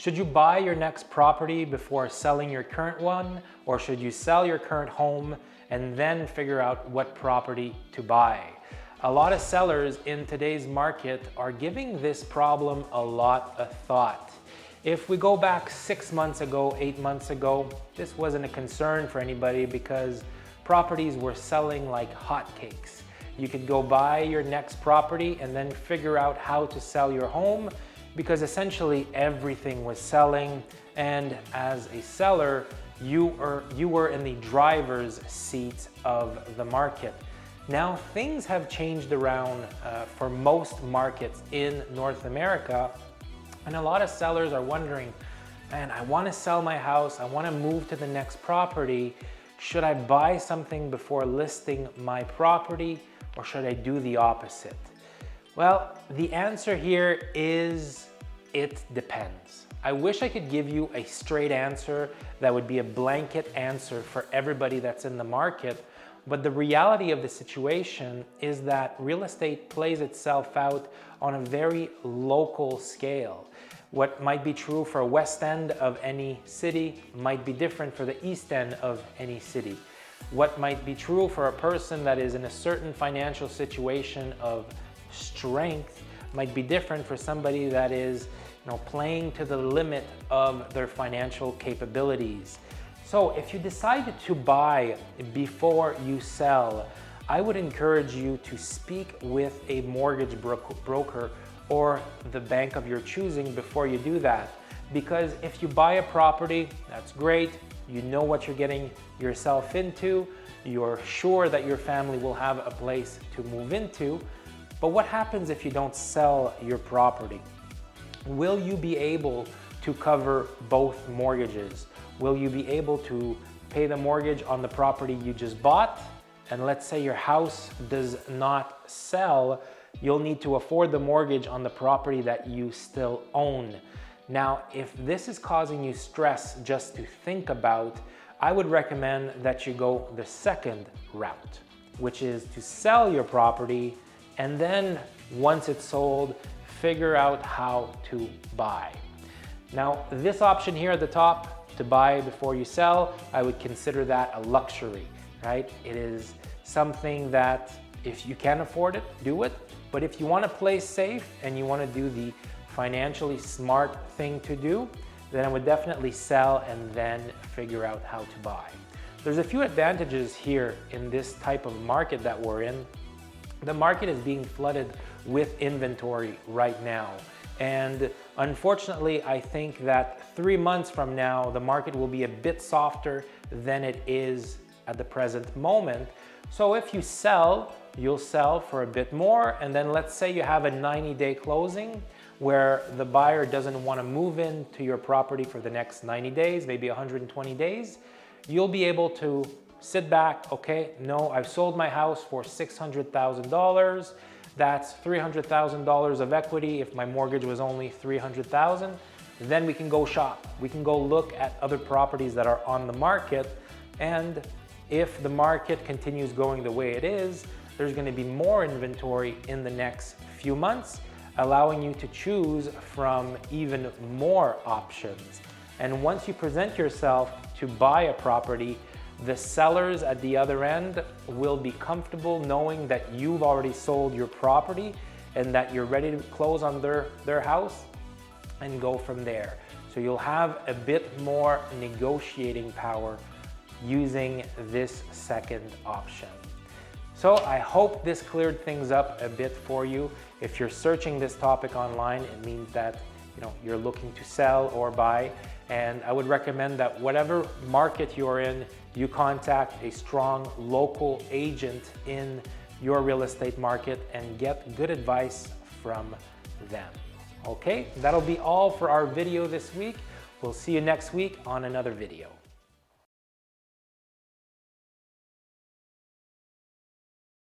Should you buy your next property before selling your current one, or should you sell your current home and then figure out what property to buy? A lot of sellers in today's market are giving this problem a lot of thought. If we go back 6 months ago, 8 months ago, this wasn't a concern for anybody because properties were selling like hotcakes. You could go buy your next property and then figure out how to sell your home because essentially everything was selling, and as a seller, you were in the driver's seat of the market. Now things have changed around for most markets in North America, and a lot of sellers are wondering, man, I want to sell my house, I want to move to the next property. Should I buy something before listing my property, or should I do the opposite? Well, the answer here is it depends. I wish I could give you a straight answer that would be a blanket answer for everybody that's in the market, but the reality of the situation is that real estate plays itself out on a very local scale. What might be true for a west end of any city might be different for the east end of any city. What might be true for a person that is in a certain financial situation of strength might be different for somebody that is, playing to the limit of their financial capabilities. So if you decide to buy before you sell, I would encourage you to speak with a mortgage broker or the bank of your choosing before you do that. Because if you buy a property, that's great. You know what you're getting yourself into. You're sure that your family will have a place to move into. But what happens if you don't sell your property? Will you be able to cover both mortgages? Will you be able to pay the mortgage on the property you just bought? And let's say your house does not sell, you'll need to afford the mortgage on the property that you still own. Now, if this is causing you stress just to think about, I would recommend that you go the second route, which is to sell your property and then once it's sold, figure out how to buy. Now, this option here at the top, to buy before you sell, I would consider that a luxury, right? It is something that if you can afford it, do it. But if you want to play safe and you want to do the financially smart thing to do, then I would definitely sell and then figure out how to buy. There's a few advantages here in this type of market that we're in. The market is being flooded with inventory right now. And unfortunately, I think that 3 months from now, the market will be a bit softer than it is at the present moment. So if you sell, you'll sell for a bit more. And then let's say you have a 90-day closing where the buyer doesn't want to move into your property for the next 90 days, maybe 120 days. You'll be able to sit back, okay, no, I've sold my house for $600,000. That's $300,000 of equity if my mortgage was only $300,000. Then we can go shop. We can go look at other properties that are on the market. And if the market continues going the way it is, there's going to be more inventory in the next few months, allowing you to choose from even more options. And once you present yourself to buy a property, the sellers at the other end will be comfortable knowing that you've already sold your property and that you're ready to close on their house and go from there. So you'll have a bit more negotiating power using this second option. So I hope this cleared things up a bit for you. If you're searching this topic online, it means that you're looking to sell or buy. And I would recommend that whatever market you're in, you contact a strong local agent in your real estate market and get good advice from them. Okay, that'll be all for our video this week. We'll see you next week on another video.